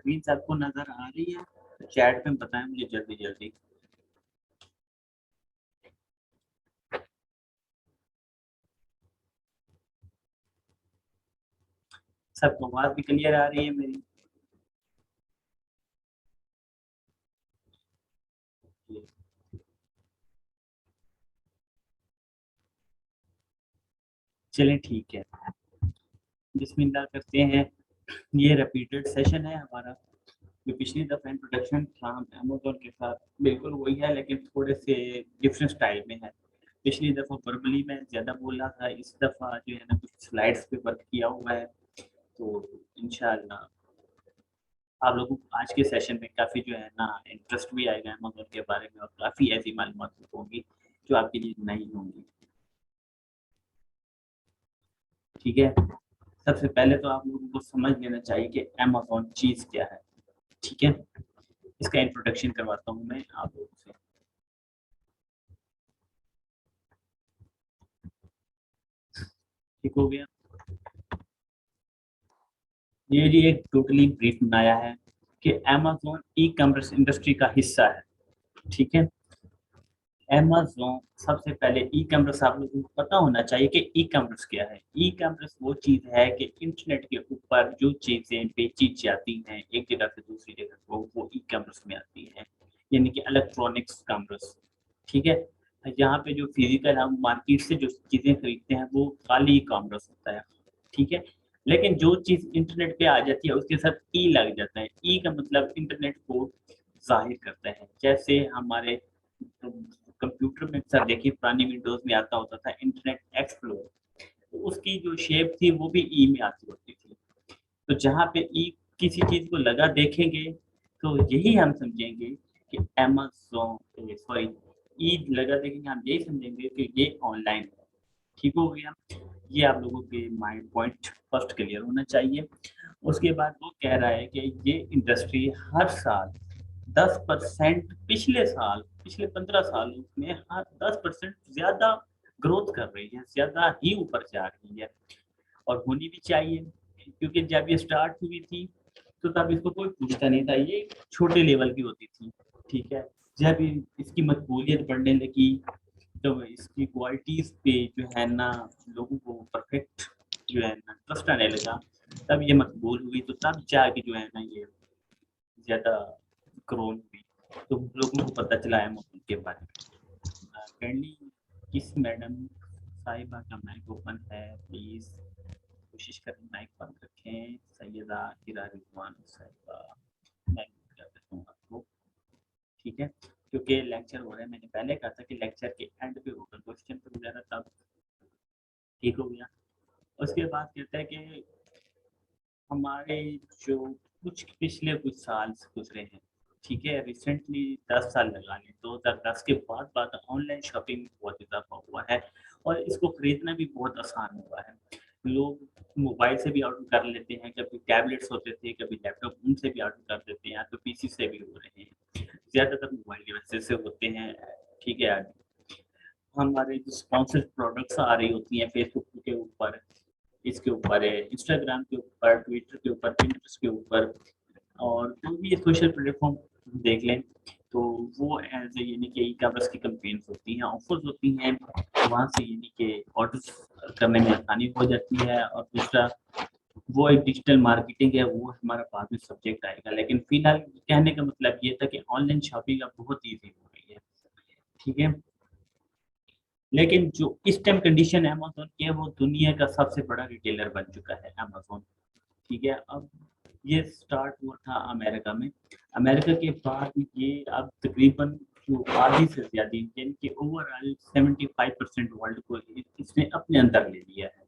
Screen आपको नजर आ रही है? तो चैट में बताएं मुझे जल्दी जल्दी। सबको आवाज भी क्लियर आ रही है मेरी? चलें ठीक है, बिस्मिल्लाह करते हैं। ये रिपीटेड सेशन है हमारा। जो पिछली दफ़ा इंट्रोडक्शन था अमेज़न के साथ बिल्कुल वही है, लेकिन थोड़े से डिफरेंट स्टाइल में है। पिछली दफ़ा वर्बली मैं ज़्यादा बोल रहा था, इस दफ़ा जो है ना कुछ स्लाइड्स पे वर्क किया हुआ है। तो इंशाअल्लाह आप लोगों को आज के सेशन में काफ़ी जो है ना इंटरेस्ट भी आएगा अमेज़न के बारे में, और काफ़ी ऐसी मालूमात होंगी जो आपके लिए नई होंगी। ठीक है? सबसे पहले तो आप लोगों को समझ लेना चाहिए कि अमेज़न चीज़ क्या है। ठीक है? इसका इंट्रोडक्शन करवाता हूँ मैं आप लोगों से। ठीक हो गया? ये जी एक टोटली ब्रीफ बनाया है कि अमेज़न ई-कॉमर्स इंडस्ट्री का हिस्सा है। ठीक है? अमेज़न सबसे पहले ई-कॉमर्स आप लोगों को पता होना चाहिए कि ई-कॉमर्स क्या है। ई-कॉमर्स वो चीज़ है कि इंटरनेट के ऊपर जो चीज़ें बेची जाती हैं एक जगह से दूसरी जगह को, वो ई-कॉमर्स में आती हैं। यानी कि इलेक्ट्रॉनिक्स कॉमर्स। ठीक है? यहाँ पे जो फिज़िकल हम मार्केट से जो चीज़ें खरीदते हैं वो खाली ई-कॉमर्स होता है। ठीक है? लेकिन जो चीज़ इंटरनेट पे आ जाती है उसके साथ ई लग जाता है। ई का मतलब इंटरनेट को ज़ाहिर करता है। जैसे हमारे कंप्यूटर में अक्सर देखिए पुरानी विंडोज़ में आता होता था इंटरनेट एक्सप्लोरर, तो उसकी जो शेप थी वो भी ई में आती होती थी। तो जहाँ पे ई किसी चीज़ को लगा देखेंगे तो यही हम समझेंगे कि अमेज़न सॉरी ई लगा देखेंगे हम यही समझेंगे कि ये ऑनलाइन है। ठीक हो गया? ये आप लोगों के माइंड पॉइंट फर्स्ट क्लियर होना चाहिए। उसके बाद वो कह रहा है कि ये इंडस्ट्री हर साल 10% पिछले साल, पिछले 15 सालों में हर 10% ज़्यादा ग्रोथ कर रही है, ज़्यादा ही ऊपर जा रही है और होनी भी चाहिए, क्योंकि जब ये स्टार्ट हुई थी, तो तब इसको कोई पूछता नहीं था, ये छोटे लेवल की होती थी, ठीक है? जब इसकी मकबूलियत बढ़ने लगी, तो इसकी क्वालिटीज़ पे जो है ना लोगों को परफेक्ट जो है ना ट्रस्ट आने लगा, तब ये मकबूल हुई, तो तब जाके जो है ना ये ज़्यादा ग्रोन हुई, तो लोगों को पता चला है अमेज़न के बारे में। काइंडली किस मैडम साहिबा का माइक ओपन है प्लीज़? कोशिश करें माइक बंद रखें। सैयदा हिरा रिजवान साहिबा, मैं म्यूट कर देता हूँ आपको। ठीक है? क्योंकि लेक्चर हो रहा है, मैंने पहले कहा था कि लेक्चर के एंड पे होगा क्वेश्चन वगैरह तब। ठीक हो गया? उसके बाद कहता है कि हमारे जो कुछ पिछले कुछ साल गुजरे हैं, ठीक है? रिसेंटली 10 साल लगा लें, 2010 के बाद ऑनलाइन शॉपिंग में बहुत इज़ाफ़ा हुआ है और इसको खरीदना भी बहुत आसान हुआ है। लोग मोबाइल से भी ऑर्डर कर लेते हैं, कभी टैबलेट्स होते थे, कभी लैपटॉप, उनसे भी ऑर्डर कर देते हैं, आज तो पीसी से भी हो रहे हैं। ज़्यादातर मोबाइल डिवाइसेज़ से होते हैं, ठीक है? हमारे जो स्पॉन्सर्ड प्रोडक्ट्स आ रही होती हैं फेसबुक के ऊपर, इसके ऊपर है, इंस्टाग्राम के ऊपर, ट्विटर के ऊपर, पिंटरेस्ट के ऊपर, और जो भी ये सोशल प्लेटफ़ॉर्म देख लें, तो वो एज़ यानी कि ई-कॉमर्स की कैम्पेन्स होती हैं, ऑफ़र्स होती हैं, वहाँ से यानी कि ऑर्डर्स करने में आसानी हो जाती है। और दूसरा वो एक डिजिटल मार्केटिंग है, वो हमारा बाद में सब्जेक्ट आएगा। लेकिन फ़िलहाल कहने का मतलब ये था कि ऑनलाइन शॉपिंग अब बहुत ईज़ी हो गई है, ठीक है? लेकिन जो इस टाइम कंडीशन अमेज़न की है, वो दुनिया का सबसे बड़ा रिटेलर बन चुका है अमेज़न, ठीक है? अब ये स्टार्ट हुआ था अमेरिका में। अमेरिका के बाद ये अब तकरीबन जो आधी से ज़्यादा यानी कि ओवरऑल 75% वर्ल्ड को इसने अपने अंदर ले लिया है,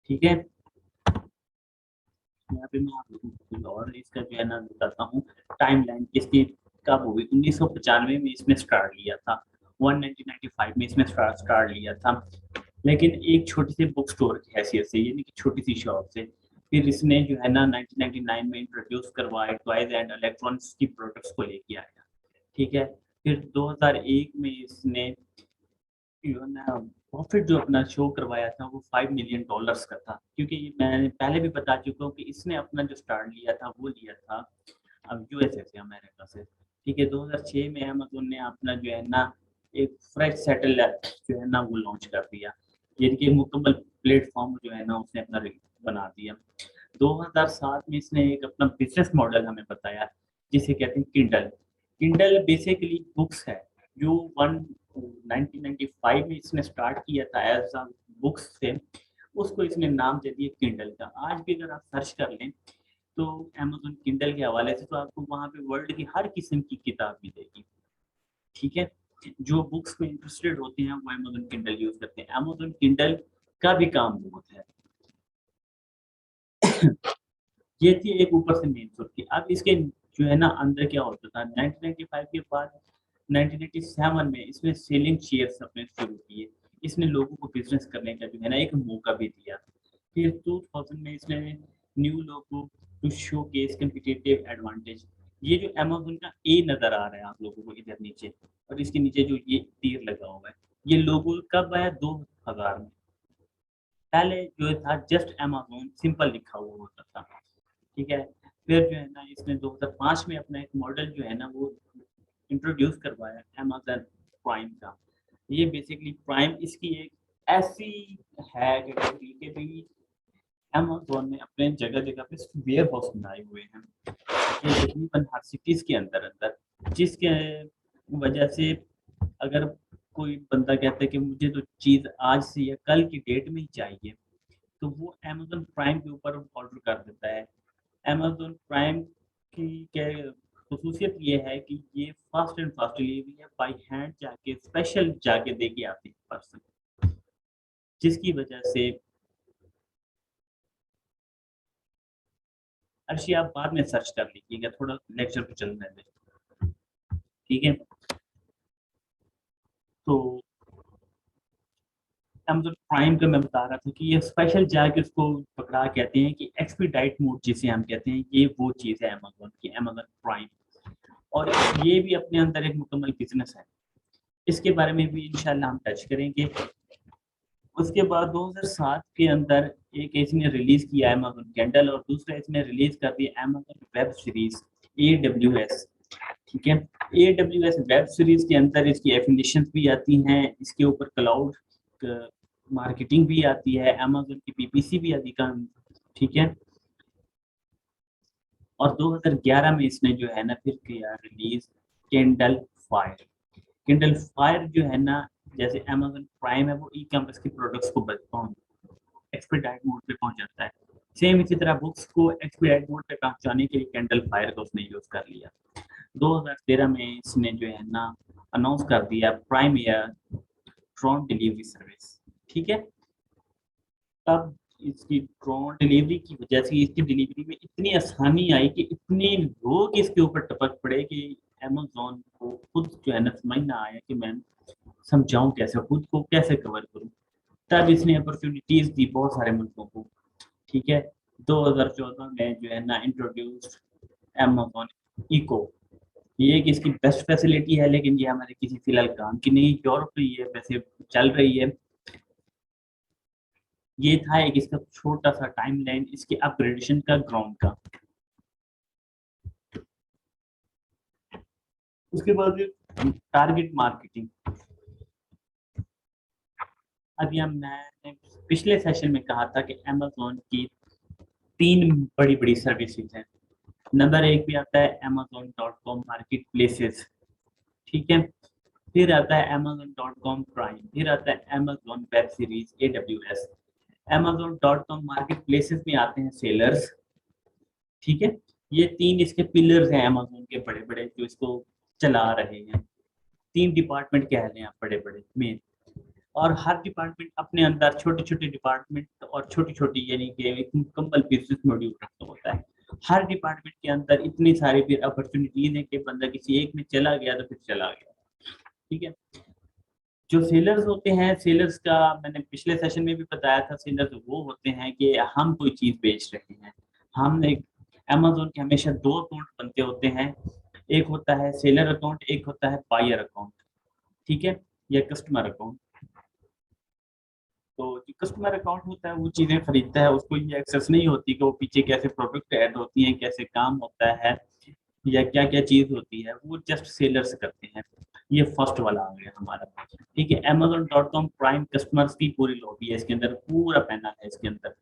ठीक है? यहाँ पे मैं आप लोगों को कुछ और इसका जो है ना बताता हूँ, टाइमलाइन इसकी कब हुई, 1995 में इसने स्टार्ट लिया था, 1995 में इसने स्टार्ट लिया था। लेकिन एक छोटी-सी बुक स्टोर की हैसियत से, यानी कि छोटी-सी शॉप से, फिर इसने जो है ना 1999 में इंट्रोड्यूस करवाए टॉयज़ एंड इलेक्ट्रॉनिक्स की प्रोडक्ट्स को लेके आया, ठीक है? फिर 2001 में इसने जो है ना प्रॉफिट जो अपना शो करवाया था वो $5 मिलियन का था, क्योंकि ये मैंने पहले भी बता चुका हूँ कि इसने अपना जो स्टार्ट लिया था वो लिया था अब यूएसए से, अमेरिका से। ठीक है, 2006 में अमेज़न ने अपना जो है ना एक फ्रेश सैटेलाइट जो है ना वो लॉन्च कर दिया, यानी कि मुकम्मल प्लेटफॉर्म जो है ना उसने अपना बना दिया। 2007 में इसने एक अपना बिजनेस मॉडल हमें बताया जिसे कहते हैं किंडल। किंडल बेसिकली बुक्स है जो 1995 में इसने स्टार्ट किया था एज अ बुक्स से, उसको इसने नाम दे दिया किंडल का। आज भी अगर आप सर्च कर लें तो अमेज़न किंडल के हवाले से तो आपको वहाँ पे वर्ल्ड की हर किस्म की किताब मिलेगी। ठीक है, जो बुक्स में इंटरेस्टेड होते हैं वो अमेज़न किंडल यूज़ करते हैं। अमेज़न किंडल का भी काम बहुत है। ये थी एक ऊपर से मेन सोर्स की। अब इसके जो है ना अंदर क्या होता था 1995 के बाद 1987 में इसने सेलिंग शेयर्स अपने शुरू किए। इसने लोगों को बिजनेस करने का जो है ना एक मौका भी दिया। फिर 2000 में इसने new logo to showcase competitive advantage. ये जो अमेज़न का ए नज़र आ रहा है आप लोगों को इधर नीचे, और इसके नीचे जो ये तीर लगा हुआ है, ये लोगो कब आया 2000 में। पहले जो था जस्ट अमेज़न सिंपल लिखा हुआ होता था। ठीक है, फिर जो है ना इसने 2005 में अपना एक मॉडल जो है ना वो इंट्रोड्यूस करवाया अमेज़न प्राइम का। ये बेसिकली प्राइम इसकी एक ऐसी है कैटेगरी कि भाई अमेज़न ने अपने जगह-जगह पे वेयर हाउस बनाए हुए हैं। ये तकरीबन हर सिटीज़ के अंदर-अंदर, जिसके वजह से अगर कोई बंदा कहता है कि मुझे तो चीज़ आज से या कल की डेट में ही चाहिए, तो वो अमेज़न प्राइम के ऊपर ऑर्डर कर देता है। अमेज़न प्राइम की क्या ख़ुसूसियत ये है कि ये फ़ास्ट एंड फ़ास्ट डिलीवरी है, बाय हैंड जाके स्पेशल जाके दे के आती है पर्सन, जिसकी वजह से अर्शी आप बाद में सर्च कर लीजिएगा, थोड़ा लेक्चर पे चलने दें, ठीक है? तो अमेज़न प्राइम का मैं बता रहा था कि ये स्पेशल जाके उसको पकड़ा कहते हैं कि एक्सपीडाइट मोड जिसे हम कहते हैं, ये वो चीज़ है अमेज़न की, अमेज़न प्राइम। और ये भी अपने अंदर एक मुकम्मल बिज़नेस है। इसके बारे में भी इंशाल्लाह हम टच करेंगे। उसके बाद 2007 के अंदर एक इसने रिलीज़ किया अमेज़न किंडल, और दूसरा इसने रिलीज़ कर दिया अमेज़न वेब सीरीज़ AWS। ठीक है, AWS वेब सीरीज़ के अंदर इसकी एफिलिएशंस भी आती हैं, इसके ऊपर क्लाउड मार्केटिंग भी आती है, अमेज़न की PPC भी आती काम, ठीक है। और 2011 में इसने जो है ना फिर किया release Kindle fire. Kindle fire जो है ना, जैसे अमेज़न प्राइम है वो ई-कॉमर्स के प्रोडक्ट्स को एक्सपीडाइट मोड पे पहुँचाता है। सेम इसी तरह बुक्स को एक्सपीडाइट मोड पे पहुँचाने के लिए किंडल फायर का उसने यूज़ कर लिया। 2013 में इसने जो है ना अनाउंस कर दिया prime air drone delivery service. ठीक है, तब इसकी ड्रोन डिलीवरी की वजह से इसकी डिलीवरी में इतनी आसानी आई कि इतने लोग इसके ऊपर टपक पड़े कि अमेज़न को खुद जो है ना समझ ना आया कि मैं समझाऊँ कैसे, खुद को कैसे कवर करूँ। तब इसने अपॉर्च्युनिटीज़ दी बहुत सारे मुल्कों को। ठीक है, 2014 में जो है ना इंट्रोड्यूस्ड अमेज़न इको। ये एक इसकी बेस्ट फैसिलिटी है, लेकिन ये हमारे किसी फिलहाल काम की नहीं। यूरोप में ये वैसे चल रही है। ये था एक इसका छोटा-सा टाइमलाइन इसके अपग्रेडेशन का ग्राउंड का। उसके बाद टारगेट मार्केटिंग। अभी मैंने पिछले सेशन में कहा था कि अमेज़न की 3 बड़ी-बड़ी सर्विसेज़ हैं। नंबर 1 पे आता है amazon.com मार्केट प्लेसेस, ठीक है? फिर आता है amazon.com प्राइम, फिर आता है Amazon web series AWS। amazon.com market places में आते हैं सेलर्स, ठीक है? ये 3 इसके पिलर्स हैं अमेज़न के बड़े-बड़े जो इसको चला रहे हैं। 3 डिपार्टमेंट कह लें आप बड़े-बड़े मेन, और हर डिपार्टमेंट अपने अंदर छोटे-छोटे डिपार्टमेंट और छोटी-छोटी यानी कि एक मुकम्मल बिज़नेस मॉड्यूल रखा होता है। हर डिपार्टमेंट के अंदर इतनी सारी फिर अपॉर्च्युनिटीज़ हैं कि बंदा किसी एक में चला गया तो फिर चला गया, ठीक है? जो सेलर्स होते हैं, सेलर्स का मैंने पिछले सेशन में भी बताया था, सेलर्स वो होते हैं कि हम कोई चीज़ बेच रहे हैं। हम एक अमेज़न के हमेशा 2 अकाउंट बनते होते हैं। एक होता है सेलर अकाउंट, एक होता है बायर अकाउंट, ठीक है? या कस्टमर अकाउंट। तो जो कस्टमर अकाउंट होता है वो चीज़ें खरीदता है, उसको ये एक्सेस नहीं होती कि वो पीछे कैसे प्रोडक्ट ऐड होती हैं, कैसे काम होता है या क्या-क्या चीज़ होती है, वो जस्ट सेलर्स करते हैं। ये फर्स्ट वाला आ गया हमारा। ठीक है, amazon.com प्राइम कस्टमर्स की पूरी लॉबी है इसके अंदर, पूरा पैनल है इसके अंदर।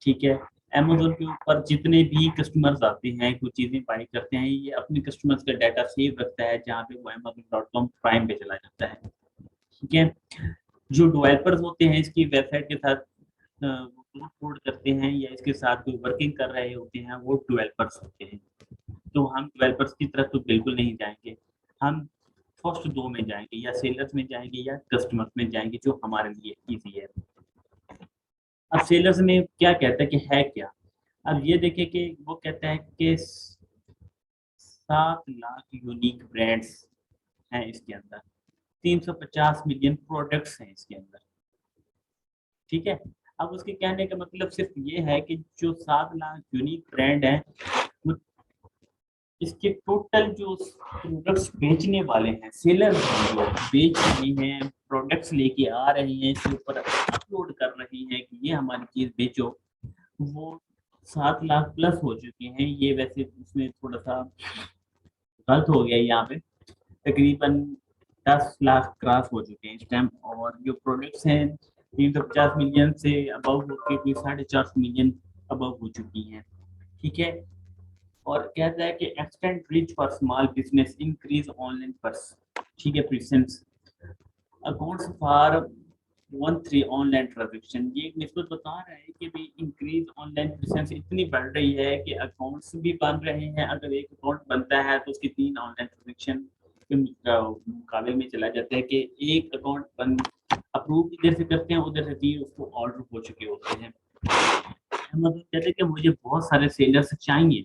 ठीक है, अमेज़न के ऊपर जितने भी कस्टमर्स आते हैं, कुछ चीज़ें बाय करते हैं, ये अपने कस्टमर्स का डाटा सेव रखता है, जहाँ पे वो amazon.com प्राइम पे चला जाता है। ठीक है, जो डेवलपर्स होते हैं इसकी वेबसाइट के साथ कोड करते हैं या इसके साथ जो वर्किंग कर रहे होते हैं, वो डेवलपर्स होते हैं। तो हम डेवलपर्स की तरफ तो बिल्कुल नहीं जाएँगे। हम फर्स्ट 2 में जाएँगे, या सेलर्स में जाएँगे या कस्टमर्स में जाएँगे, जो हमारे लिए ईज़ी है। अब सेलर्स में क्या कहता है कि है क्या? अब ये देखिए कि वो कहता है कि 7 लाख यूनिक ब्रांड्स हैं इसके अंदर, 350 मिलियन प्रोडक्ट्स हैं इसके अंदर, ठीक है? अब उसके कहने का मतलब सिर्फ़ ये है कि जो 7 लाख यूनिक ब्रांड हैं, वो इसके टोटल जो प्रोडक्ट्स बेचने वाले हैं, सेलर्स हैं जो बेच रहे हैं, प्रोडक्ट्स लेके आ रहे हैं, इसके ऊपर अपलोड कर रहे हैं कि ये हमारी चीज़ बेचो, वो 7 लाख प्लस हो चुके हैं। ये वैसे उसमें थोड़ा-सा गलत हो गया यहाँ पे, तकरीबन 10 लाख क्रॉस हो चुके हैं इस टाइम, और जो प्रोडक्ट्स हैं 350 मिलियन से अबव होके कोई 450 मिलियन अबव हो चुकी हैं, ठीक है? और कहता है कि extend reach for small business, increase online ठीक है, presence, accounts for 13 online transaction. ये एक निस्बत बता रहा है कि भई इंक्रीज़ ऑनलाइन प्रेज़ेंस इतनी बढ़ रही है कि अकाउंट्स भी बन रहे हैं। अगर एक अकाउंट बनता है तो उसकी 3 ऑनलाइन ट्रांज़ैक्शन के मुकाबले में चला जाता है कि एक अकाउंट बन अप्रूव इधर से करते हैं, उधर से 3 उसको ऑर्डर हो चुके होते हैं। मतलब कहते हैं कि मुझे बहुत सारे सेलर्स चाहिए,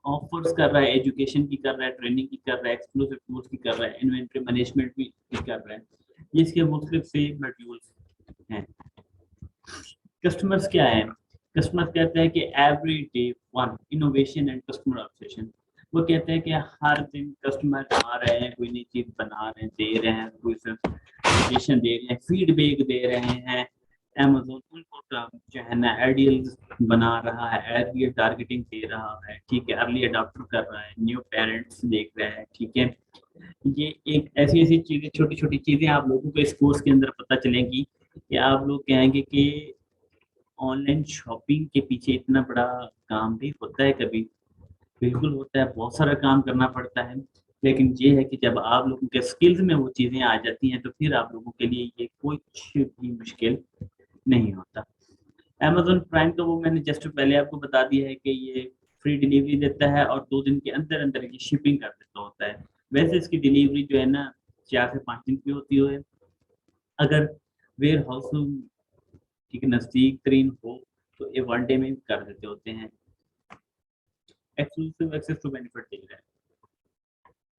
ऑफर्स कर रहा है, एजुकेशन की कर रहा है, ट्रेनिंग की कर रहा है, एक्सक्लूसिव टूल्स की कर रहा है, इन्वेंटरी मैनेजमेंट भी कर रहा है। ये इसके मुख्तलिफ से मॉड्यूल्स हैं। कस्टमर्स क्या है? कस्टमर्स कहते हैं कि every day one innovation and customer obsession. वो कहते हैं कि हर दिन कस्टमर आ रहे हैं, कोई नई चीज़ बना रहे हैं, दे रहे हैं, कोई सजेशन दे रहे हैं, फीडबैक दे रहे हैं। अमेज़न उनको जो है ना आइडियल्स बना रहा है, अर्ली टारगेटिंग दे रहा है, ठीक है, अर्ली अडॉप्टर कर रहा है, न्यू पेरेंट्स देख रहा है, ठीक है। ये एक ऐसी-ऐसी चीज़ें, छोटी-छोटी चीज़ें आप लोगों को इस कोर्स के अंदर पता चलेंगी कि आप लोग कहेंगे कि ऑनलाइन शॉपिंग के पीछे इतना बड़ा काम भी होता है कभी। बिल्कुल होता है, बहुत सारा काम करना पड़ता है। लेकिन ये है कि जब आप लोगों के स्किल्स में वो चीज़ें आ जाती हैं, तो फिर आप लोगों के लिए ये कुछ भी मुश्किल नहीं होता। अमेज़न प्राइम तो वो मैंने जस्ट पहले आपको बता दिया है कि ये फ्री डिलीवरी देता है और 2 दिन के अंदर-अंदर ये शिपिंग कर देता होता है। वैसे इसकी डिलीवरी जो है ना 4 से 5 दिन की होती है। अगर वेयरहाउस ठीक है, नज़दीक तरीन हो, तो ये 1 डे में कर देते होते हैं। एक्सक्लूसिव एक्सेस टू बेनिफिट दे रहा है।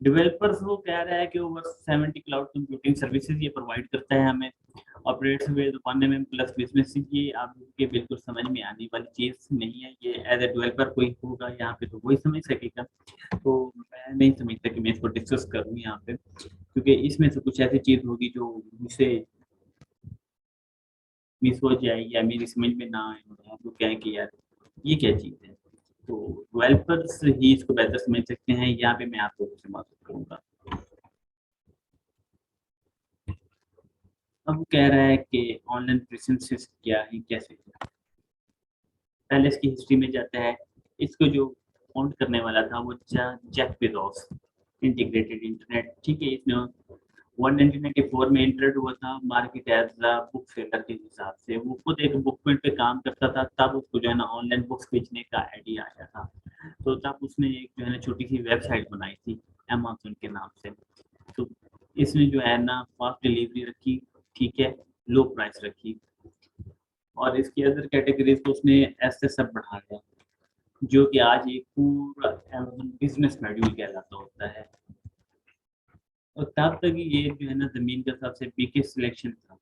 डेवलपर्स वो कह रहा है कि ओवर 70 क्लाउड कंप्यूटिंग सर्विसेज़ ये प्रोवाइड करता है हमें। Operates with 1 MM plus business, ये आप लोगों के बिल्कुल समझ में आने वाली चीज़ नहीं है। ये एज़ अ डेवलपर कोई होगा यहाँ पे तो वही समझ सकेगा। तो मैं नहीं समझता कि मैं इसको डिस्कस करूँ यहाँ पे, क्योंकि इसमें से कुछ ऐसी चीज़ होगी जो मुझसे मिस हो जाए या मेरी समझ में ना आए और आप लोग कहें कि यार ये क्या चीज़ है? तो डेवलपर्स ही इसको बेहतर समझ सकते हैं, यहाँ पे मैं आप लोगों से मदद करूँगा। अब वो कह रहा है कि ऑनलाइन प्रेज़ेंसेस क्या है, कैसे है? पहले इसकी हिस्ट्री में जाता है, इसको जो फाउंड करने वाला था वो जेफ बेज़ोस, इंटीग्रेटेड इंटरनेट, ठीक है? इसने 1994 में एंटर्ड हुआ था market as a book seller के हिसाब से। वो खुद एक बुक प्रिंट पे काम करता था, तब उसको जो है ना ऑनलाइन बुक्स बेचने का आइडिया आया था। तो तब उसने एक जो है ना छोटी-सी वेबसाइट बनाई थी, अमेज़न के नाम से। तो इसमें जो है ना फ़ास्ट डिलीवरी रखी, ठीक है? लो प्राइस रखी, और इसकी अदर कैटेगरीज़ को उसने ऐसे सब बढ़ा दिया, जो कि आज एक पूरा अमेज़न बिज़नेस मॉड्यूल कहलाता होता है। और तब तक ये जो है ना ज़मीन का सबसे बिगेस्ट सिलेक्शन था।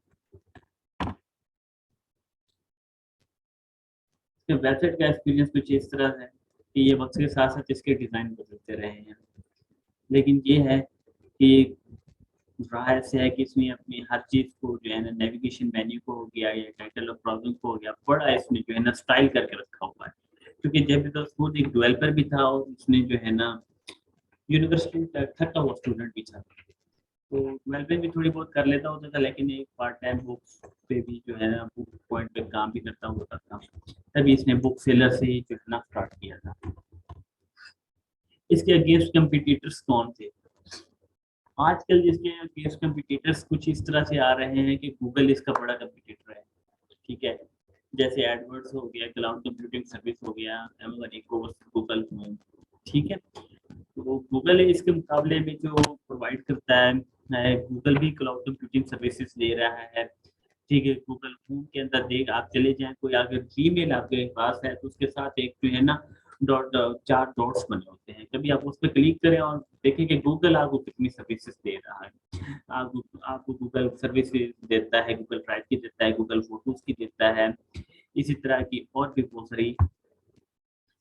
तो वेबसाइट का एक्सपीरियंस कुछ इस तरह है कि ये वक़्त के साथ-साथ इसके डिज़ाइन बदलते रहे हैं। लेकिन ये है कि रहा ऐसे है कि इसमें अपनी हर चीज़ को जो है ना नेविगेशन मेन्यू को हो गया या टाइटल ऑफ ब्राउजिंग को हो गया, बड़ा इसमें जो है ना स्टाइल करके रखा हुआ है। क्योंकि जेफ बेज़ोस खुद एक डेवलपर भी था और उसने जो है ना यूनिवर्सिटी तक थका हुआ स्टूडेंट भी था। तो डेवलपिंग भी थोड़ी बहुत कर लेता होता था, लेकिन एक पार्ट टाइम बुक्स पे भी जो है ना बुक पॉइंट पे काम भी करता होता था। तभी इसने बुक सेलर से ही जो है ना स्टार्ट किया था। इसके अगेंस्ट कंपटीटर्स कौन थे? आजकल जिसके अगेंस्ट कंपटीटर्स कुछ इस तरह से आ रहे हैं कि गूगल इसका बड़ा कंपटीटर है, ठीक है? जैसे एडवर्ड्स हो गया, क्लाउड कंप्यूटिंग सर्विस हो गया, अमेज़न इकोवर्स, गूगल होम, ठीक है? तो गूगल इसके मुकाबले में जो प्रोवाइड करता है, गूगल भी क्लाउड कंप्यूटिंग सर्विसेज दे रहा है, ठीक है? गूगल होम के अंदर देख आप चले जाएँ, कोई अगर जीमेल आपके पास है तो उसके साथ एक जो है ना डॉट 4 डॉट्स बने होते हैं। कभी आप उस पे क्लिक करें और देखें कि गूगल आपको कितनी सर्विसेज दे रहा है। आपको गूगल सर्विसेज देता है, गूगल ड्राइव की देता है, गूगल फ़ोटोज़ की देता है। इसी तरह की और भी बहुत सारी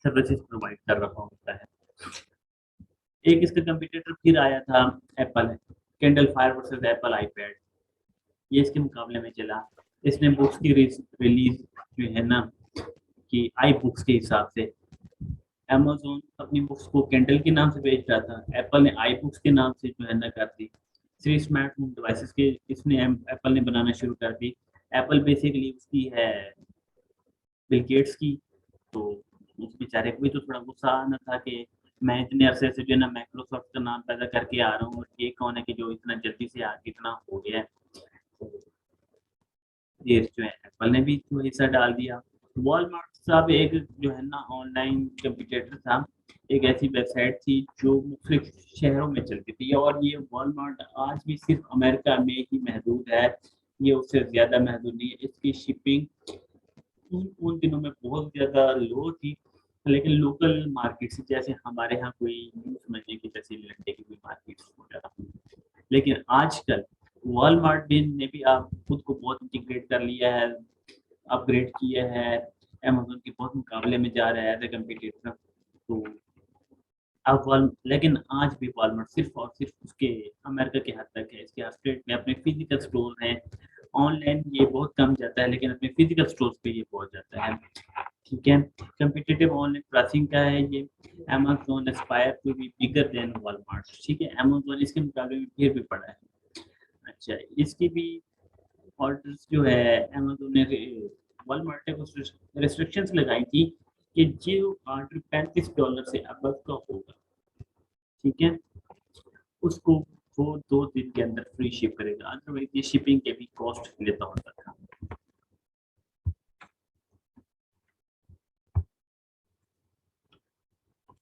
सर्विसेज प्रोवाइड कर रहा होता है। एक इसका कंपटीटर फिर आया था Apple, Kindle fire versus Apple iPad. ये इसके मुकाबले में चला। इसने बुक्स की रिलीज़ जो है ना कि आई बुक्स के हिसाब से अमेज़न अपनी बुक्स को किंडल के नाम से बेच रहा था। एप्पल ने आई बुक्स के नाम से जो है ना कर दी। सिर्फ स्मार्ट होम डिवाइसेस के इसने एप्पल ने बनाना शुरू कर दी। एप्पल बेसिकली उसकी है बिल गेट्स की। तो उस बेचारे को भी तो थोड़ा गुस्सा आना था कि मैं इतने अरसे से जो है ना माइक्रोसॉफ्ट का नाम पैदा करके आ रहा हूँ और ये कौन है कि जो इतना जल्दी से आगे इतना हो गया है। तो ये जो है एप्पल ने भी तो हिस्सा डाल दिया। वॉलमार्ट साहब एक जो है ना ऑनलाइन कंपटीटर था। एक ऐसी वेबसाइट थी जो मुख्तलिफ शहरों में चलती थी और ये वॉलमार्ट आज भी सिर्फ अमेरिका में ही महदूद है। ये उससे ज़्यादा महदूद नहीं है। इसकी शिपिंग उन दिनों में बहुत ज़्यादा लो थी, लेकिन लोकल मार्केट से जैसे हमारे यहाँ कोई यूँ समझिए कि जैसे लंडे की कोई मार्केट हो गया। लेकिन आजकल वॉलमार्ट भी ने भी आप खुद को बहुत इंटीग्रेट कर लिया है, अपग्रेड किया है, अमेज़न के बहुत मुकाबले में जा रहा है एज़ अ कंपटीटर। तो अब लेकिन आज भी वॉलमार्ट सिर्फ़ और सिर्फ़ उसके अमेरिका के हद तक है। इसके स्टेट में अपने फिज़िकल स्टोर हैं। ऑनलाइन ये बहुत कम जाता है, लेकिन अपने फिज़िकल स्टोर्स पे ये पहुँच जाता है। ठीक है? कॉम्पिटिटिव ऑनलाइन प्राइसिंग का है ये। Amazon aspire to be bigger than Walmart, ठीक है? अमेज़न इसके मुकाबले में फिर भी बड़ा है। अच्छा, इसकी भी ऑर्डर्स जो है अमेज़न ने वॉलमार्ट ने कुछ रिस्ट्रिक्शंस लगाई थी कि जो ऑर्डर $35 से अबव का होगा, ठीक है? उसको वो 2 दिन के अंदर फ्री शिप करेगा। अदरवाइज़ ये शिपिंग के भी कॉस्ट लेता होता था।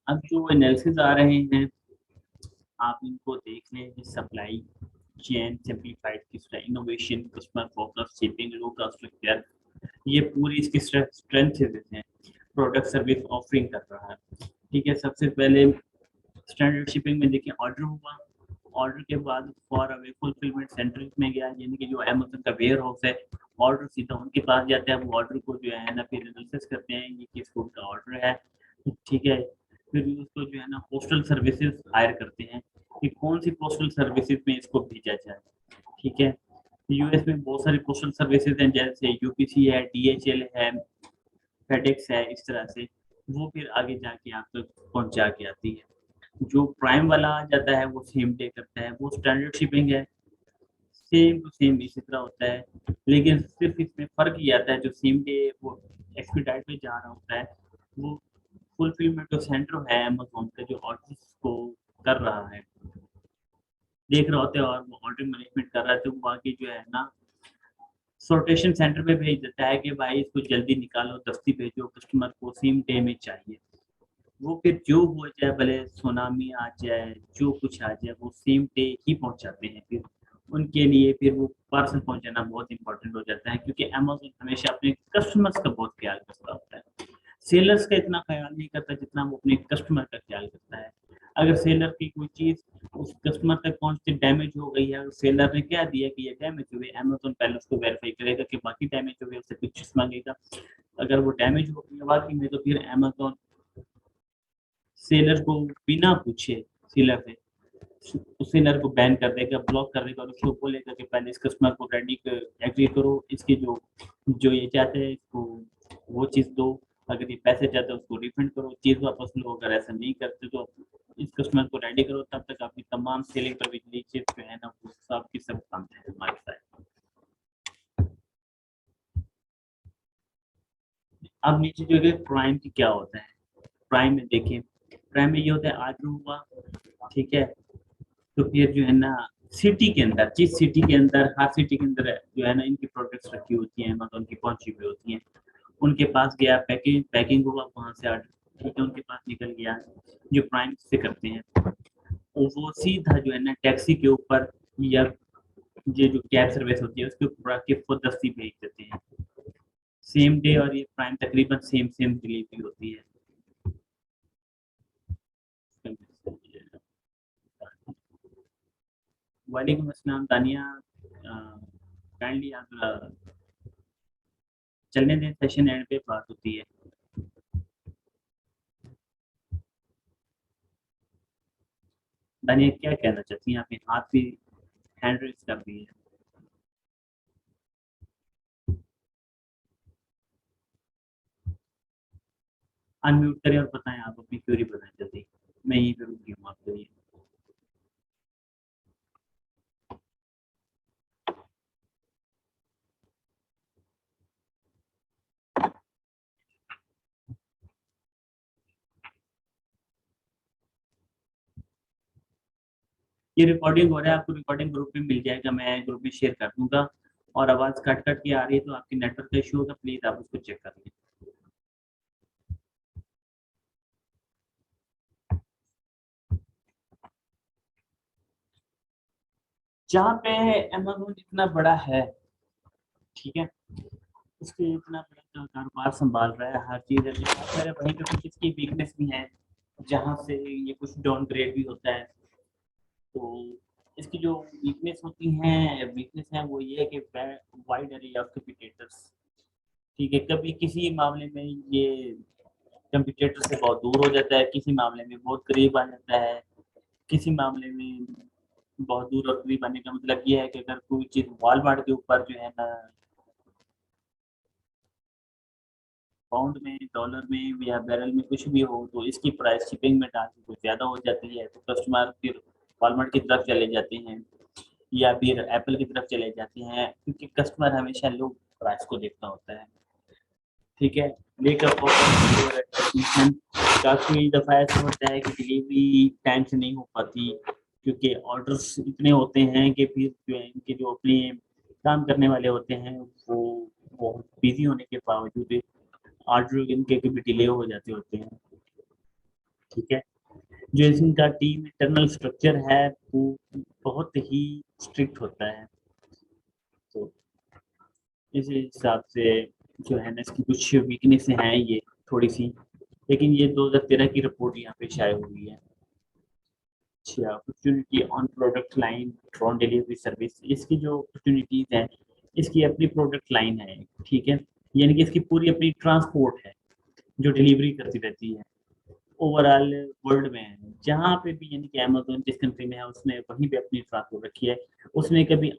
अब जो एनालिसिस आ रहे हैं, आप इनको देख लें कि सप्लाई चेन सिम्प्लीफाइड किस तरह innovation, customer focus, shipping, low cost structure, ये पूरी इसकी स्ट्रेंथ हैं। प्रोडक्ट सर्विस ऑफरिंग कर रहा है। ठीक है, सबसे पहले स्टैंडर्ड शिपिंग में देखिए ऑर्डर हुआ, ऑर्डर के बाद फॉर अवे फुलफिलमेंट सेंटर में गया, यानी कि जो अमेज़न का वेयर हाउस है, ऑर्डर सीधा उनके पास जाता है। वो ऑर्डर को जो है ना फिर एनालिसिस करते हैं, ये किस फूड का ऑर्डर है, ठीक है? फिर उसको जो है ना पोस्टल सर्विसेज हायर करते हैं कि कौन सी पोस्टल सर्विसेज में इसको भेजा जाए, ठीक है? यूएस में बहुत सारी पोस्टल सर्विसेज हैं, जैसे यूपीसी है, डीएचएल है, फेडेक्स है, इस तरह से वो फिर आगे जाके आप तक पहुँचा के आती है। जो प्राइम वाला आ जाता है वो सेम डे करता है, वो स्टैंडर्ड शिपिंग है। सेम टू सेम इसी तरह होता है, लेकिन सिर्फ़ इसमें फ़र्क ये आता है जो सेम डे वो एक्सपीडाइट पे जा रहा होता है, वो फुलफिलमेंट जो सेंटर है अमेज़न का जो ऑर्डर्स को कर रहा है, देख रहे होते हैं और वो ऑर्डर मैनेजमेंट कर रहा है, तो वो आगे जो है ना सॉर्टेशन सेंटर पे भेज देता है कि भाई इसको जल्दी निकालो, दस्ती भेजो, कस्टमर को सेम डे में चाहिए। वो फिर जो हो जाए, भले सुनामी आ जाए, जो कुछ आ जाए, वो सेम डे ही पहुँचाते हैं फिर। उनके लिए फिर वो पार्सल पहुँचाना बहुत इम्पोर्टेंट हो जाता है, क्योंकि अमेज़न हमेशा अपने कस्टमर्स का बहुत ख्याल रखता होता है। सेलर्स का इतना ख्याल नहीं करता जितना वो अपने कस्टमर का ख्याल करता है। अगर सेलर की कोई चीज़ उस कस्टमर तक पहुँचते डैमेज हो गई है और सेलर ने कह दिया कि ये डैमेज हुई है, अमेज़न पहले उसको वेरीफ़ाई करेगा कि बाकी डैमेज हुए, उससे पिक्चर्स माँगेगा। अगर वो डैमेज हो गई है वाक़ई में, तो फिर अमेज़न सेलर को बिना पूछे सेलर से सेलर को बैन कर देगा, ब्लॉक कर देगा और उसको बोलेगा कि पहले इस कस्टमर को रेडी एग्री करो, इसके जो जो ये चाहते हैं इसको वो चीज़ दो, अगर ये पैसे चाहते हैं उसको रिफंड करो, चीज़ वापस लो, अगर ऐसा नहीं करते तो इस कस्टमर को रेडी करो, तब तक आपकी तमाम सेलिंग पर बिजली चिप जो है ना वो सब की सब काम है हमारे साथ। अब नीचे जो है प्राइम की क्या होता है, प्राइम में देखिए, प्राइम में ये होता है आज जो हुआ, ठीक है, तो फिर जो है ना सिटी के अंदर, जिस सिटी के अंदर, हर सिटी के अंदर जो है ना इनकी प्रोडक्ट्स रखी होती हैं, अमेज़न की पहुंची हुई होती हैं, उनके पास गया, पैकिंग पैकिंग हुआ वहां से ऑर्डर, ठीक है, उनके पास निकल गया, जो प्राइम से करते हैं वो सीधा जो है ना टैक्सी के ऊपर या ये जो कैब सर्विस होती है उसके ऊपर आके खुद दस्ती भेज देते हैं, सेम डे, और ये प्राइम तकरीबन सेम सेम डिलीवरी होती है। वालेकुम अस्सलाम तानिया, काइंडली आप चलने दें, सेशन एंड पे बात होती है। तानिया क्या कहना चाहती हैं, आपने हाथ भी हैंड रेस कर दी है। अनम्यूट करें और बताएं, आप अपनी क्यूरी बताएं जल्दी, मैं यहीं पे रुकी हूँ आपके लिए। ये रिकॉर्डिंग हो रहा है, आपको रिकॉर्डिंग ग्रुप में मिल जाएगा, मैं ग्रुप में शेयर कर दूंगा, और आवाज़ कट कट के आ रही है तो आपकी नेटवर्क का इशू होगा, प्लीज़ आप उसको चेक कर लें। जहाँ पे अमेज़न इतना बड़ा है, ठीक है, उसके इतना बड़ा कारोबार संभाल रहा है, हर चीज़ है, बहुत सारे वहीं पे कुछ इसकी वीकनेस भी है, जहाँ से ये कुछ डाउनग्रेड भी होता है। तो इसकी जो वीकनेस है वो ये है कि वाइड एरिया ऑफ कंपिटिटर्स, ठीक है, कभी किसी मामले में ये कंपिटिटर से बहुत दूर हो जाता है, किसी मामले में बहुत करीब आ जाता है, किसी मामले में बहुत दूर और करीब आने का मतलब ये है कि अगर कोई चीज़ वॉलमार्ट के ऊपर जो है ना पाउंड में, डॉलर में या बैरल में कुछ भी हो, तो इसकी प्राइस शिपिंग में डाल के कुछ ज़्यादा हो जाती है, तो कस्टमर फिर वॉलमार्ट की तरफ चले जाते हैं या फिर एप्पल की तरफ चले जाते हैं, क्योंकि कस्टमर हमेशा लो प्राइस को देखता होता है, ठीक है। लेकर काफ़ी दफ़ा ऐसा होता है कि डिलीवरी टाइम से नहीं हो पाती, क्योंकि ऑर्डर्स इतने होते हैं कि फिर जो है इनके जो अपने काम करने वाले होते हैं वो बहुत बिजी होने के बावजूद ऑर्डर इनके कभी डिले हो जाते होते हैं, ठीक है। जो इनका टीम इंटरनल स्ट्रक्चर है वो बहुत ही स्ट्रिक्ट होता है, तो इस हिसाब से जो है ना इसकी कुछ वीकनेस हैं ये थोड़ी सी, लेकिन ये 2013 की रिपोर्ट यहाँ पे शाये हुई है। अच्छा, opportunity on product line drone delivery service, इसकी जो अपॉर्चुनिटीज़ हैं, इसकी अपनी प्रोडक्ट लाइन है, ठीक है, यानी कि इसकी पूरी अपनी ट्रांसपोर्ट है जो डिलीवरी करती रहती है ओवरऑल वर्ल्ड में है। जहाँ पे भी यानी कि अमेज़न जिस कंट्री में है उसने वहीं पे अपनी ट्रांसपोर्ट रखी है, उसने कभी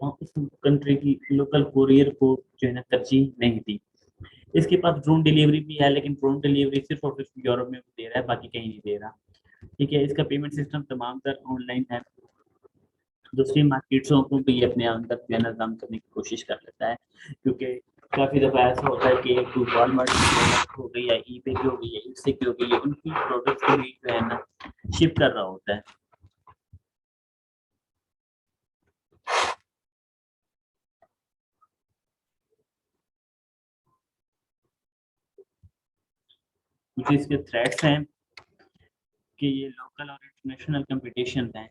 उस कंट्री की लोकल कोरियर को जो है ना तरजीह नहीं दी। इसके पास ड्रोन डिलीवरी भी है, लेकिन ड्रोन डिलीवरी सिर्फ और सिर्फ यूरोप में दे रहा है, बाकी कहीं नहीं दे रहा, ठीक है। इसका पेमेंट सिस्टम तमाम तर ऑनलाइन है, दूसरी मार्केट्सों को भी अपने अंदर नज़म करने की कोशिश कर लेता है, क्योंकि काफ़ी दफ़ा ऐसा होता है कि कोई वॉलमार्ट की प्रोडक्ट हो गई या ईबे की हो गई या इससे की हो गई है, उनकी प्रोडक्ट को भी जो है ना शिप कर रहा होता है। कुछ इसके थ्रेट्स हैं कि ये लोकल और इंटरनेशनल कंपटीशन है,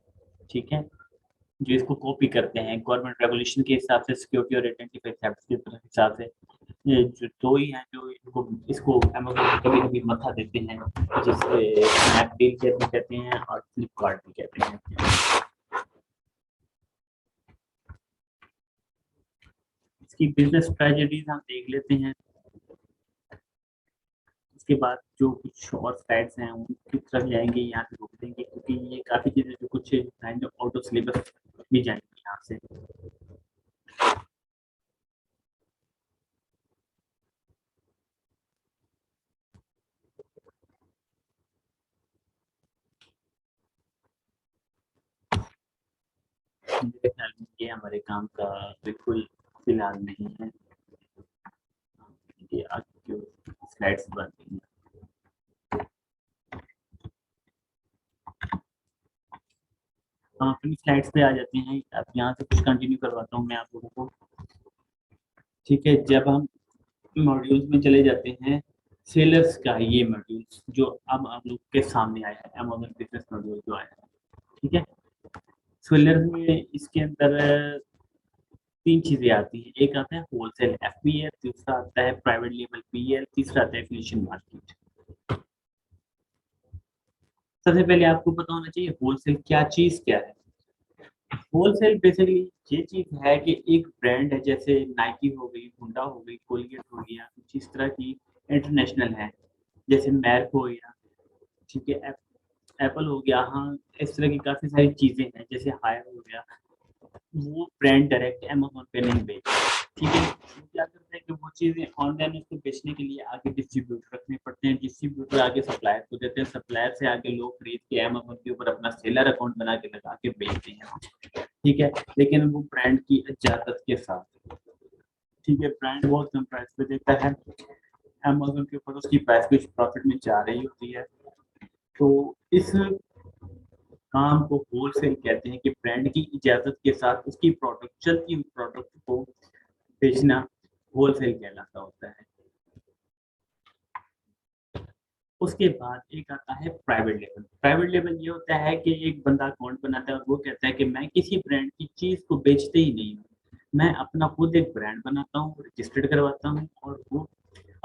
ठीक है, जो इसको कॉपी करते हैं गवर्नमेंट रेगुलेशन के हिसाब से, सिक्योरिटी और आइडेंटिफाई थेफ्ट के हिसाब से। ये जो 2 ही हैं जो इनको इसको अमेज़न कभी-कभी मथा देते हैं, जिसे स्नैपडील कहते हैं और फ्लिपकार्ट भी कहते हैं। इसकी बिज़नेस ट्रेजेडीज़ हम देख लेते हैं। उसके बाद जो कुछ और स्लाइड्स हैं उनकी तरफ जाएंगे, यहाँ से रोक देंगे क्योंकि ये काफ़ी चीज़ें जो कुछ आउट ऑफ सिलेबस भी जाएंगी यहाँ से। मेरे ख्याल में ये हमारे काम का बिल्कुल फिलहाल नहीं है। ये आगे स्लाइड्स बनती हैं। हम अपनी स्लाइड्स पे आ जाते हैं। अब यहाँ से कुछ कंटिन्यू करवाता हूँ मैं आप लोगों को। ठीक है, जब हम मॉड्यूल्स में चले जाते हैं, सेलर्स का ये मॉड्यूल जो अब आप लोग के सामने आया है, अमेज़न बिजनेस मॉड्यूल जो आया है, ठीक है। सेलर्स में इसके अंदर 3 चीज़ें आती हैं। एक आता है होलसेल एफपीएल, दूसरा आता है प्राइवेट लेबल पीएल, तीसरा आता है एफिलिएशन मार्केट। सबसे पहले आपको पता होना चाहिए होलसेल क्या चीज़ क्या है। होलसेल बेसिकली ये चीज़ है कि एक ब्रांड है, जैसे नाइकी हो गई, होंडा हो गई, कोलगेट हो गया, कुछ इस तरह की इंटरनेशनल है, जैसे मैक हो गया, ठीक है, एप्पल हो गया, हाँ, इस तरह की काफ़ी सारी चीज़ें हैं, जैसे हायर हो गया। वो ब्रांड डायरेक्ट अमेज़न पे नहीं बेचते, ठीक है। वो क्या करते हैं कि वो चीज़ें ऑनलाइन उसको बेचने के लिए आगे डिस्ट्रीब्यूटर रखने पड़ते हैं, डिस्ट्रीब्यूटर आगे सप्लायर को देते हैं, सप्लायर से आगे लोग खरीद के अमेज़न के ऊपर अपना सेलर अकाउंट बना के लगा के बेचते हैं, ठीक है। लेकिन वो ब्रांड की इजाज़त के साथ, ठीक है। ब्रांड बहुत कम प्राइस पे देता है, अमेज़न के ऊपर उसकी प्राइस कुछ प्रॉफिट में जा रही होती है। तो इस काम को होलसेल कहते हैं कि ब्रांड की इजाज़त के साथ उसकी प्रोडक्ट, चलती हुई प्रोडक्ट को बेचना होलसेल कहलाता होता है। उसके बाद एक आता है प्राइवेट लेबल। प्राइवेट लेबल ये होता है कि एक बंदा अकाउंट बनाता है और वो कहता है कि मैं किसी ब्रांड की चीज़ को बेचते ही नहीं हूँ। मैं अपना खुद एक ब्रांड बनाता हूँ, रजिस्टर्ड करवाता हूँ और वो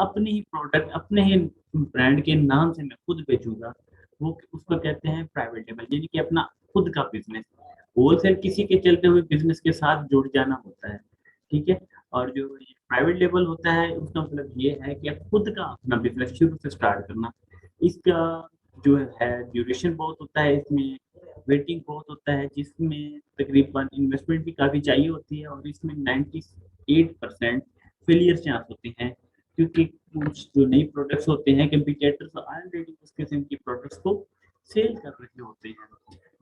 अपनी ही प्रोडक्ट अपने ही ब्रांड के नाम से मैं खुद बेचूँगा। वो उसको कहते हैं प्राइवेट लेबल, यानी कि अपना खुद का बिज़नेस। होलसेल किसी के चलते हुए बिज़नेस के साथ जुड़ जाना होता है, ठीक है? और जो ये प्राइवेट लेबल होता है उसका मतलब ये है कि आप खुद का अपना बिज़नेस शुरू से स्टार्ट करना। इसका जो है ड्यूरेशन बहुत होता है, इसमें वेटिंग बहुत होता है, जिसमें तकरीबन इन्वेस्टमेंट भी काफ़ी चाहिए होती है और इसमें 98% फेलियर चांस होते हैं, क्योंकि कुछ जो नई प्रोडक्ट्स होते हैं कंपटीटर्स ऑलरेडी उस किस्म की प्रोडक्ट्स को सेल कर रहे होते हैं।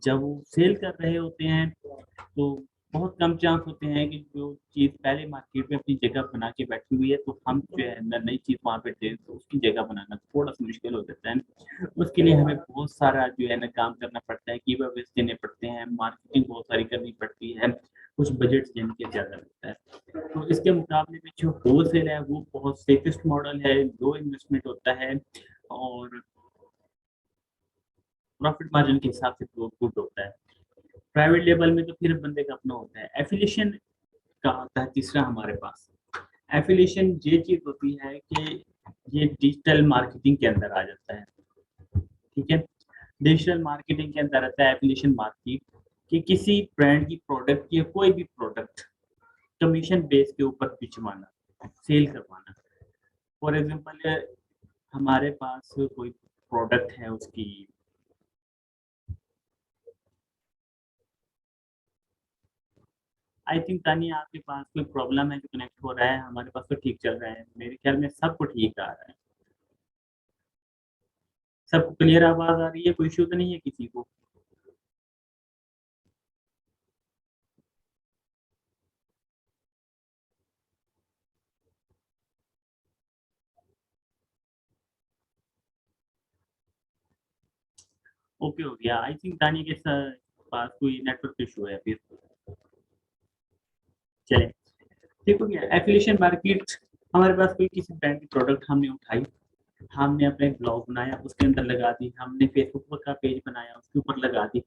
जब वो सेल कर रहे होते हैं तो बहुत कम चांस होते हैं कि जो चीज़ पहले मार्केट में अपनी जगह बना के बैठी हुई है तो हम जो है ना नई चीज़ वहाँ पे दें तो उसकी जगह बनाना थोड़ा-सा मुश्किल हो जाता है। उसके लिए हमें बहुत सारा जो है ना काम करना पड़ता है, गिव-अवेज़ देने पड़ते हैं, मार्केटिंग बहुत सारी करनी पड़ती है, कुछ बजट जिनके ज़्यादा लगता है। तो इसके मुकाबले में जो होलसेल है वो बहुत सेफेस्ट मॉडल है, लो इन्वेस्टमेंट होता है और प्रॉफिट मार्जिन के हिसाब से तो गुड होता है। प्राइवेट लेवल में तो फिर बंदे का अपना होता है। एफिलिएशन का आता है तीसरा हमारे पास। एफिलिएशन ये चीज़ होती है कि ये डिजिटल मार्केटिंग के अंदर आ जाता है, ठीक है? डिजिटल मार्केटिंग के अंदर आता है एफिलिएशन मार्केट, कि किसी ब्रांड की प्रोडक्ट या कोई भी प्रोडक्ट कमीशन बेस के ऊपर बिचवाना, सेल करवाना। फॉर एग्ज़ाम्पल हमारे पास कोई प्रोडक्ट है, उसकी आई थिंक तानिया आपके पास कोई प्रॉब्लम है जो कनेक्ट हो रहा है, हमारे पास तो ठीक चल रहा है। मेरे ख्याल में सबको ठीक आ रहा है। सबको क्लियर आवाज़ आ रही है, कोई इश्यू तो नहीं है किसी को? ओके हो गया। आई थिंक तानिया के पास कोई नेटवर्क इश्यू है फिर। चलें, ठीक हो गया। एफ़िलिएशन मार्केट, हमारे पास कोई किसी ब्रांड की प्रोडक्ट हमने उठाई, हमने अपना एक ब्लॉग बनाया, उसके अंदर लगा दी, हमने फेसबुक का पेज बनाया, उसके ऊपर लगा दी,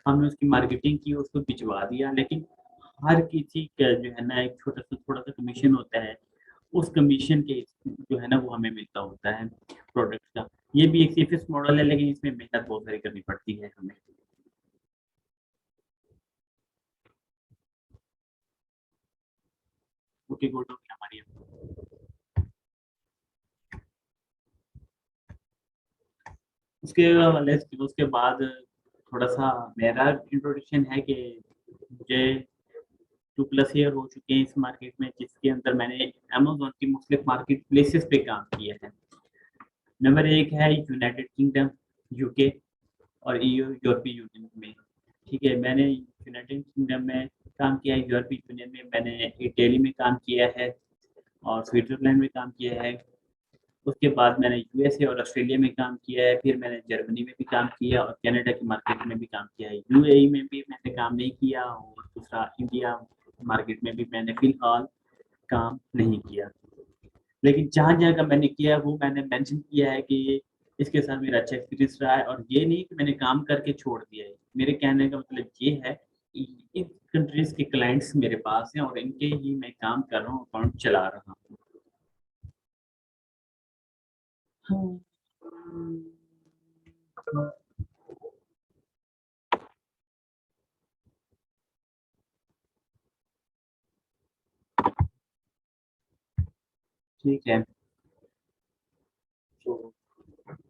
हमने उसकी मार्केटिंग की, उसको भिजवा दिया। लेकिन हर किसी का जो है ना एक छोटा-सा थोड़ा-सा कमीशन होता है, उस कमीशन के जो है ना वो हमें मिलता होता है प्रोडक्ट का। ये भी एक सेफेस्ट मॉडल है, लेकिन इसमें मेहनत बहुत सारी करनी पड़ती है हमें। ओके, गुड हो गया हमारी। उसके हवाले से उसके बाद थोड़ा सा मेरा इंट्रोडक्शन है कि मुझे 2+ ईयर हो चुके हैं इस मार्केट में, जिसके अंदर मैंने अमेज़न की मुख्तलिफ मार्केट प्लेसेस पे काम किया है। नंबर 1 है यूनाइटेड किंगडम, यूके और ईयू यूरोपीय यूनियन में। ठीक है, मैंने यूनाइटेड किंगडम में काम किया है, यूरोपीय यूनियन में मैंने इटली में काम किया है और स्विट्ज़रलैंड में काम किया है। उसके बाद मैंने यूएसए और ऑस्ट्रेलिया में काम किया है, फिर मैंने जर्मनी में भी काम किया और कनाडा की मार्केट में भी काम किया है। यूएई में भी मैंने काम नहीं किया और दूसरा इंडिया मार्केट में भी मैंने फ़िलहाल काम नहीं किया। लेकिन जहाँ-जहाँ का मैंने किया है वो मैंने मेंशन किया है कि इसके साथ मेरा अच्छा एक्सपीरियंस रहा है और ये नहीं कि मैंने काम करके छोड़ दिया है। मेरे कहने का मतलब ये है कि इन कंट्रीज़ के क्लाइंट्स मेरे पास हैं और इनके ही मैं काम कर रहा हूँ, अकाउंट चला रहा हूँ। हाँ। ठीक है, तो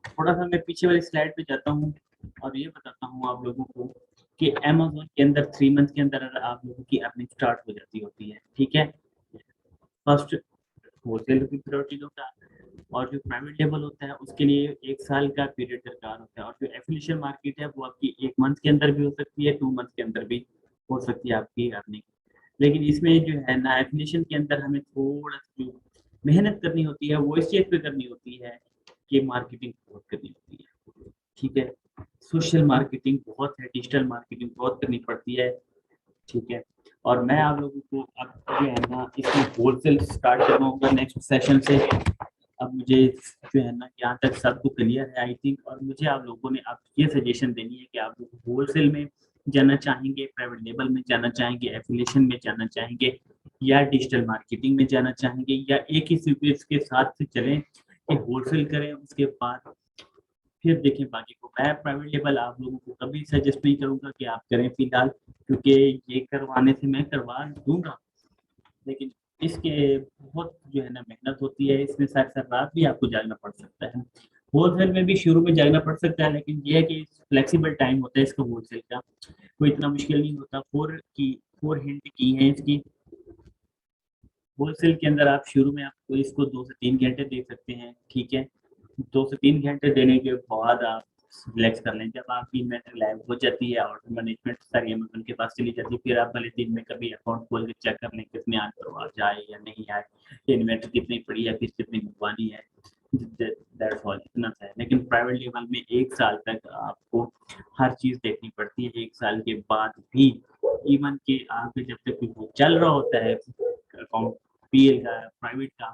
थोड़ा-सा मैं पीछे वाली स्लाइड पे जाता हूँ और ये बताता हूँ आप लोगों को कि अमेज़न के अंदर 3 मंथ के अंदर आप लोगों की अर्निंग स्टार्ट हो जाती होती है, ठीक है? फर्स्ट होलसेल की प्रायोरिटी होता है और जो प्राइवेट लेवल होता है उसके लिए 1 साल का पीरियड दरकार होता है और जो एफ़िलिएशन मार्केट है वो आपकी 1 मंथ के अंदर भी हो सकती है, 2 मंथ के अंदर भी हो सकती है आपकी अर्निंग। लेकिन इसमें जो है ना एफ़िलिएशन के अंदर हमें थोड़ा जो मेहनत करनी होती है वो इस चीज़ पे करनी होती है कि मार्केटिंग बहुत करनी होती है, ठीक है? सोशल मार्केटिंग बहुत है, डिजिटल मार्केटिंग बहुत करनी पड़ती है, ठीक है? और मैं आप लोगों को अब जो है ना इसमें होलसेल स्टार्ट करवाऊँगा नेक्स्ट सेशन से। अब मुझे जो है ना यहाँ तक सब कुछ क्लियर है आई थिंक और मुझे आप लोगों ने अब ये सजेशन देनी है कि आप लोग होलसेल में जाना चाहेंगे, प्राइवेट लेबल में जाना चाहेंगे, एफिलिएशन में जाना चाहेंगे या डिजिटल मार्केटिंग में जाना चाहेंगे या एक ही सीक्वेंस के साथ से चलें कि होलसेल करें उसके बाद फिर देखें बाकी को। मैं प्राइवेट लेबल आप लोगों को कभी सजेस्ट नहीं करूँगा कि आप करें फ़िलहाल क्योंकि ये करवाने से मैं करवा दूँगा, लेकिन इसके बहुत जो है ना मेहनत होती है, इसमें सारी-सारी रात भी आपको जागना पड़ सकता है। होलसेल में भी शुरू में जागना पड़ सकता है, लेकिन ये है कि फ्लेक्सिबल टाइम होता है इसका होलसेल का, कोई इतना मुश्किल नहीं होता। 4 हिंट की हैं इसकी। होलसेल के अंदर आप शुरू में आपको इसको 2 से 3 घंटे दे सकते हैं, ठीक है? 2 से 3 घंटे देने के बाद आप रिलैक्स कर लें। जब आपकी इन्वेंटरी लाइव हो जाती है, ऑर्डर मैनेजमेंट सारी अमेज़न के पास चली जाती है, फिर आप भले दिन में कभी अकाउंट खोल के चेक कर लें कितने ऑर्डर आए या नहीं आए, ये इन्वेंटरी कितनी पड़ी है, फिर कितनी मंगवानी है। दैट्स ऑल इतना सा है। लेकिन प्राइवेट लेवल में 1 साल तक आपको हर चीज़ देखनी पड़ती है। 1 साल के बाद भी इवन कि आपके जब तक वो चल रहा होता है अकाउंट पीएल का, प्राइवेट का,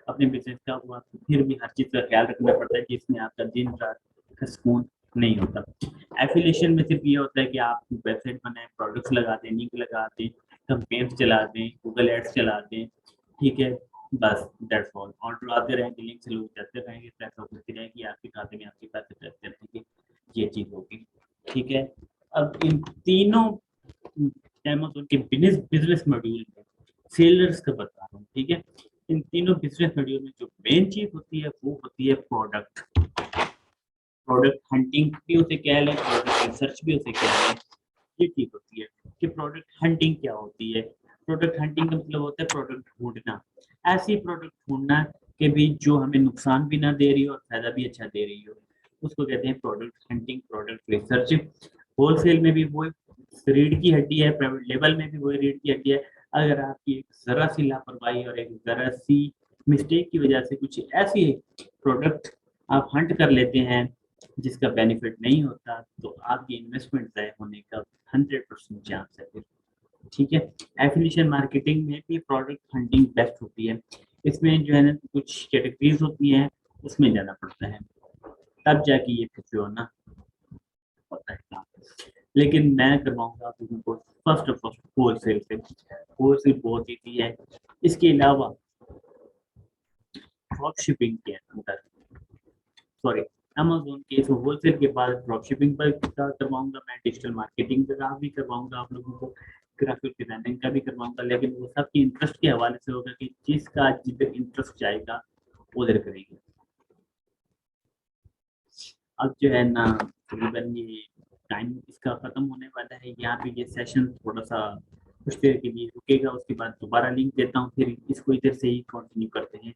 अपने बिज़नेस का, वो आपको फिर भी हर चीज़ का ख़्याल रखना पड़ता है जिसमें आपका दिन-रात का सुकून नहीं होता। एफ़िलिएशन में सिर्फ़ ये होता है कि आप वेबसाइट बनाएँ, प्रोडक्ट्स लगा दें, लिंक लगा दें, कैम्पेन्स चला दें, गूगल एड्स चला दें, ठीक है? बस दैट्स ऑल। ऑर्डर आते रहेंगे, लिंक से लोग जाते रहेंगे, पैसा घुसती रहेगी आपके खाते में, आपके पैसे जाते रहेंगे, ये चीज़ होगी, ठीक है? अब इन तीनों अमेज़न के बिज़नेस मॉड्यूल में सेलर्स का बता रहा हूँ, ठीक है? इन तीनों बिज़नेस मॉड्यूल में जो मेन चीज़ होती है वो होती है प्रोडक्ट। प्रोडक्ट हंटिंग भी उसे कह लें, प्रोडक्ट रिसर्च भी उसे कह लें, ये चीज़ होती है कि प्रोडक्ट हंटिंग क्या होती है? प्रोडक्ट हंटिंग का मतलब होता है प्रोडक्ट ढूँढना। ऐसी प्रोडक्ट ढूँढना कि भी जो हमें नुकसान भी ना दे रही हो और फ़ायदा भी अच्छा दे रही हो। उसको कहते हैं product hunting, product research. Wholesale में भी वही रीढ़ की हड्डी है, प्राइवेट लेवल में भी वही रीढ़ की हड्डी है। अगर आपकी एक ज़रा-सी लापरवाही और एक ज़रा-सी मिस्टेक की वजह से कुछ ऐसी प्रोडक्ट आप हंट कर लेते हैं जिसका बेनिफिट नहीं होता, तो आपकी इन्वेस्टमेंट ज़ाया होने का 100% चांस है फिर, ठीक है? एफ़िलिएशन मार्केटिंग में भी प्रोडक्ट हंटिंग बेस्ट होती है। इसमें जो है ना कुछ कैटेगरीज़ होती हैं, उसमें जाना पड़ता है, तब जाके ये फिर जो है ना होता है काम। लेकिन मैं करवाऊँगा आप लोगों को फर्स्ट ऑफ ऑल होलसेल से। होलसेल बहुत ईज़ी है। इसके अलावा ड्रॉप शिपिंग के अंदर सॉरी अमेज़न के इस होलसेल के बाद ड्रॉप शिपिंग पर का करवाऊँगा मैं, डिजिटल मार्केटिंग का भी करवाऊँगा आप लोगों को, ग्राफ़िक डिज़ाइनिंग का भी करवाऊँगा, लेकिन वो सबकी इंटरेस्ट के हवाले से होगा कि जिसका जिधर इंटरेस्ट जाएगा, उधर करेंगे। अब जो है ना तकरीबन ये टाइम इसका ख़त्म होने वाला है। यहाँ पे ये सेशन थोड़ा-सा कुछ देर के लिए रुकेगा, उसके बाद दोबारा लिंक देता हूँ, फिर इसको इधर से ही कंटिन्यू करते हैं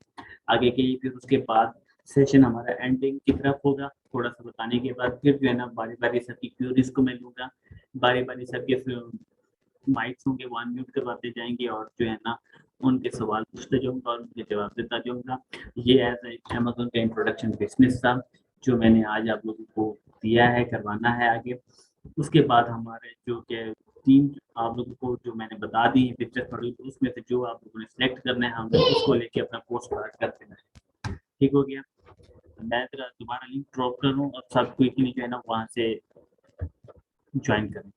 आगे के लिए। फिर उसके बाद सेशन हमारा एंडिंग की तरफ होगा। थोड़ा-सा बताने के बाद फिर जो है ना बारी-बारी सबकी क्वेरीज़ को मैं लूँगा, बारी-बारी सबके माइक्स होंगे वो अनम्यूट करवाते जाएँगे और जो है ना उनके सवाल पूछते जाऊँगा और उनके जवाब देता जाऊँगा। ये एज़ ए अमेज़न का इंट्रोडक्शन बिज़नेस था, जो मैंने आज आप लोगों को दिया है, करवाना है आगे। उसके बाद हमारे जो कि 3 आप लोगों को जो मैंने बता दी है पिक्चर थोड़ी, तो उसमें से जो आप लोगों ने सिलेक्ट करना है, हमें उसको लेके अपना कोर्स स्टार्ट कर देना है। ठीक हो गया? मैं ज़रा दोबारा लिंक ड्रॉप कर दूँ और सब क्विकली जो है ना वहाँ से जॉइन करें।